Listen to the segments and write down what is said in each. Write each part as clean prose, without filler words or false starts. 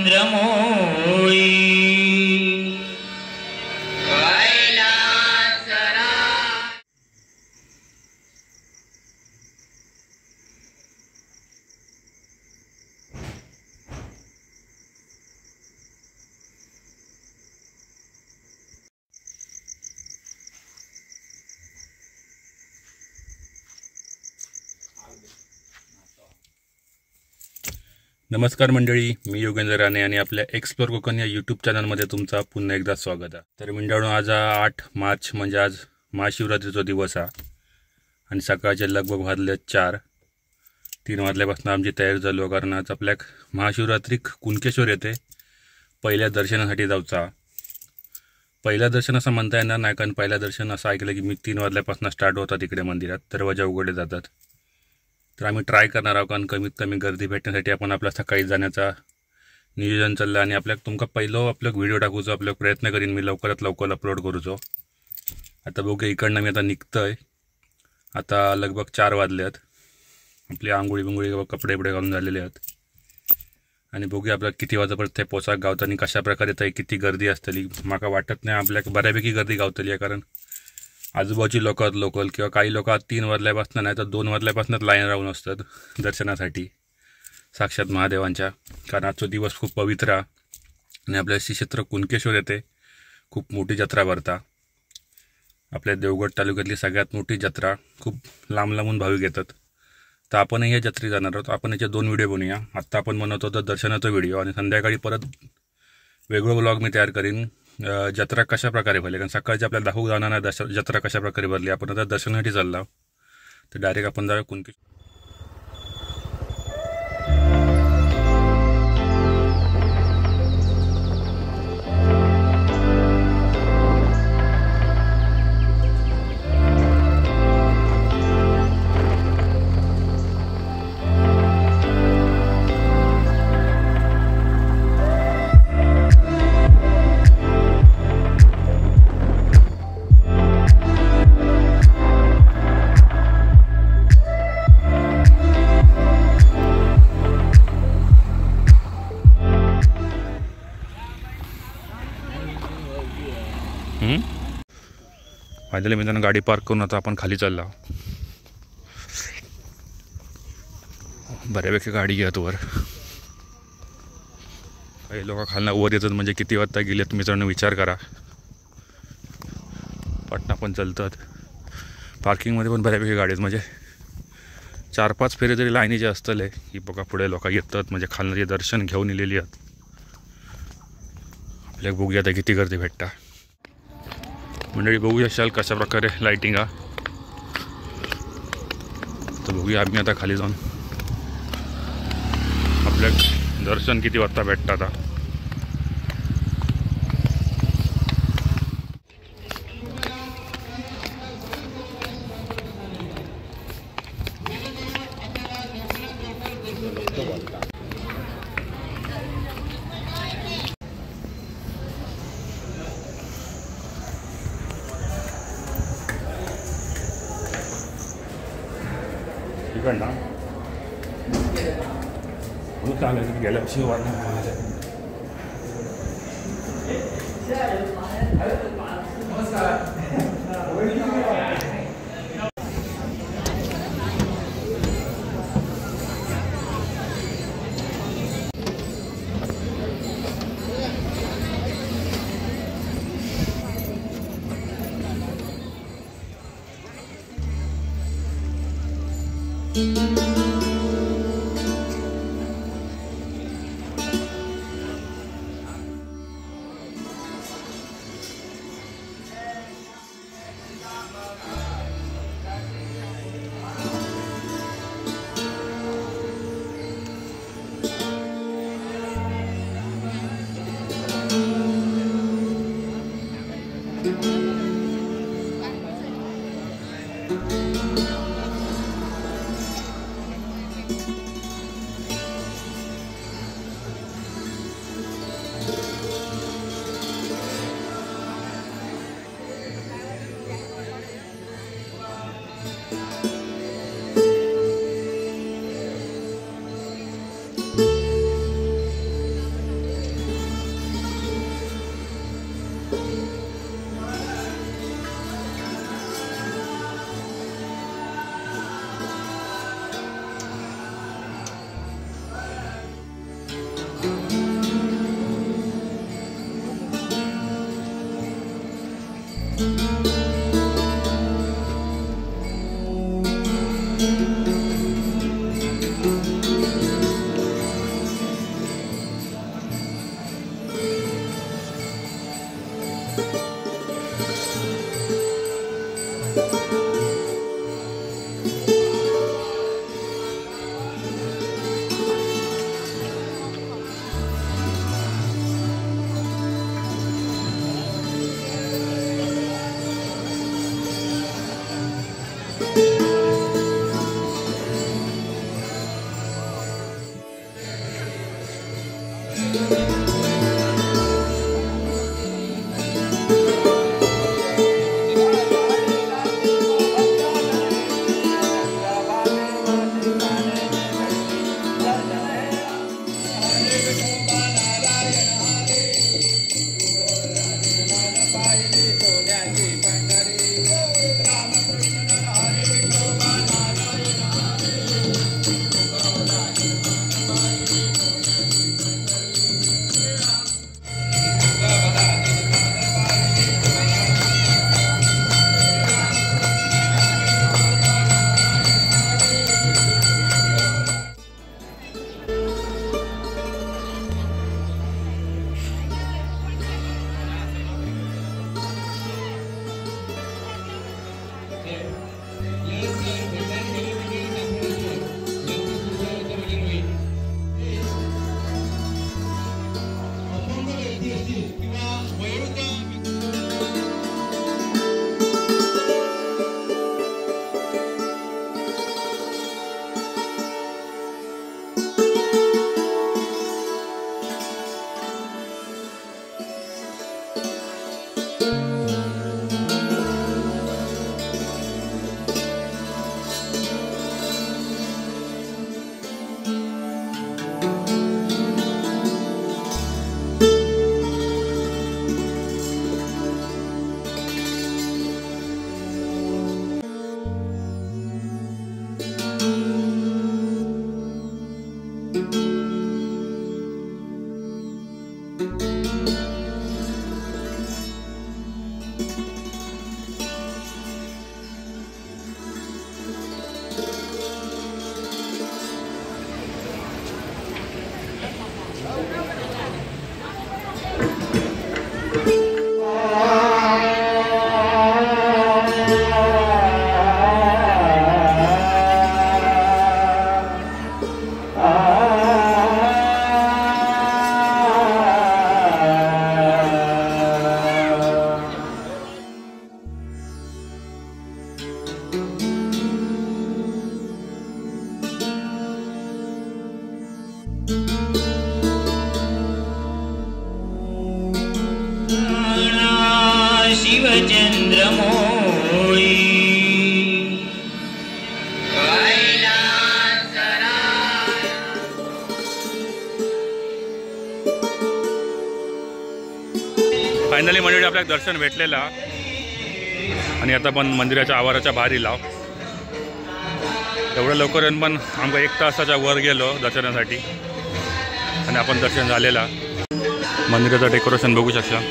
चंद्रमोळी नमस्कार मंडळी, मी योगेंद्र राणे आणि आपल्या एक्सप्लोर कोकण या यूट्यूब चॅनलमध्ये तुमचा पुन्हा एकदा स्वागत आहे. तर मंडळींनो, आज 8 मार्च म्हणजे आज महाशिवरात्रीचा दिवस आहे आणि सकाळचे लगभग वाजले 4-3 वाजल्यापासून आमची तयारी झालो, कारण आज आपल्या महाशिवरात्री कुणकेश्वर येथे पहिल्या दर्शनासाठी जाऊचा. पहिलं दर्शन असं म्हणता येणार नाही, कारण पहिलं दर्शन असं ऐकलं की 3 वाजल्यापासून स्टार्ट होतात इकडे मंदिरात, दरवाजा उघडले जातात. तर आम्ही ट्राय करणार आहोत, कारण कमीत कमी गर्दी भेटण्यासाठी आपण आपल्या सकाळी जाण्याचा नियोजन चाललं आणि तुमका पहिलं व्हिडिओ टाकूचो प्रयत्न करीन मी लवकरात लवकर अपलोड करूचो. आता बघूया, इकडनं मी आता निघतोय. आता लगभग 4 वाजले आहेत. आपली आंघोळी कपडे घालून झालेले आहेत आणि बघूया किती वाजेपर्यंत ते पोचाक गावतानी कशा प्रकारे ते किती गर्दी असतली. माका वाटत नाही आपल्याक बऱ्यापैकी गर्दी गावतली आहे, कारण आजूबाजूची लोक लोकल किंवा काही लोक 3 वाजल्यापासून नाही तर 2 वाजल्यापासूनच लाईन राहून असतात दर्शनासाठी साक्षात महादेवांच्या. कारण आजचा दिवस खूप पवित्र आणि आपल्या श्री क्षेत्र कुणकेश्वर येथे खूप मोठी जत्रा भरता. आपल्या देवगड तालुक्यातली सगळ्यात मोठी जत्रा, खूप लांब लांबून भाविक येतात. तर आपणही या जत्रेत जाणार आहोत. आपण याचे 2 व्हिडिओ बनवूया. आत्ता आपण बनवत होतो दर्शनाचा व्हिडिओ आणि संध्याकाळी परत वेगळं ब्लॉग मी तयार करीन जत्रा कशा प्रकारे भरली, कारण सकाळची आपल्याला दाखवू जाणार नाही जत्रा कशा प्रकारे भरली. आपण आता दर्शनासाठी चालला, तर डायरेक्ट आपण जाऊया कुणकेश्वर. फायनली मी त्यांना गाडी पार्क करून आता आपण खाली चालला. बऱ्यापैकी गाडी घ्यात वर. काही लोक खालना वर येतात, म्हणजे किती वाजता गेलेत मित्रांनो विचार करा. पटना पण चालतात. पार्किंगमध्ये पण बऱ्यापैकी गाडी आहेत, म्हणजे 4-5 फेरे तरी लाईनीचे असतले की बघा पुढे लोक येतात, म्हणजे खालनाचे दर्शन घेऊन इलेली आहेत. आपल्याला बघूया आता किती गर्दी भेटता. मंडळी बघू शकाल कशा प्रकारे लाईटिंग आहे. तर बघूया आम्ही आता खाली जाऊन आपल्या दर्शन किती वाजता भेटतात. आता ना चांगलं गेल्या वर्षी शिवचंद्रमोळी फायनली मंडळी आपल्याला दर्शन भेटलेला आणि आता पण मंदिराच्या आवाराच्या बाहेर लाव एवढं लवकर येऊन पण आमका 1 तासाच्या वर गेलो दर्शनासाठी आणि आपण दर्शन झालेला मंदिराचं डेकोरेशन बघू शकता.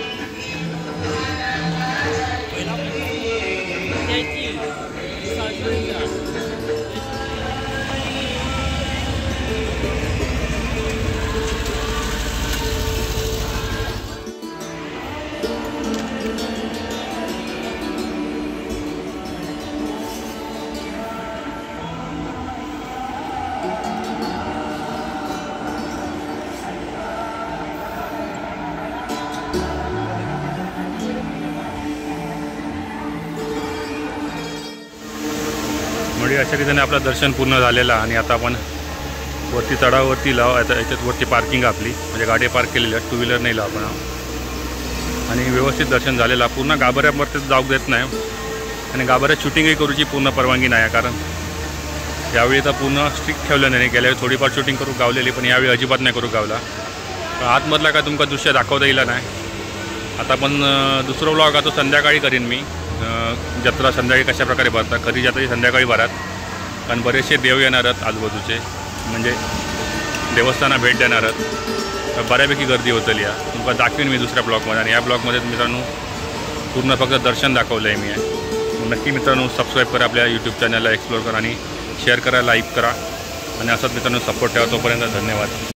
म्हणजे अशा रीतीने आपलं दर्शन पूर्ण झालेलं आणि आता आपण वरती चढावरती लाव. आता याच्यात वरती पार्किंग आपली म्हणजे गाडी पार्क केलेली आहे, 2 व्हीलर नाही लाव आपण आणि व्यवस्थित दर्शन झालेलं. पूर्ण गाभाऱ्यावरतीच जाऊ देत नाही आणि गाभाऱ्यात शूटिंगही करूची पूर्ण परवानगी नाही कारण यावेळी तर पूर्ण स्ट्रिक्ट ठेवलं नाही. गेल्यावेळी थोडीफार शूटिंग करू गावलेली पण यावेळी अजिबात नाही करू गावला. आतमधला काय तुमका दृश्य दाखवता येईल नाही. आता पण दुसरा व्लॉग आता संध्याकाळी करीन मी. जत्रा संध्याकाळी कशा प्रकारे भरतात खरी जत्रा संध्याकाळी भरात कारण बरेचसे देव येणार आहेत आजूबाजूचे म्हणजे देवस्थाना भेट देणार आहेत. बऱ्यापैकी गर्दी होतली या तुमका दाखवीन मी दुसऱ्या ब्लॉगमध्ये आणि या ब्लॉगमध्ये मित्रांनो पूर्ण फक्त दर्शन दाखवलं आहे मी. नक्की मित्रांनो सबस्क्राईब करा आपल्या यूट्यूब चॅनलला, एक्सप्लोर करा आणि शेअर करा, लाईक करा आणि असंच मित्रांनो सपोर्ट ठेवा. तोपर्यंत धन्यवाद.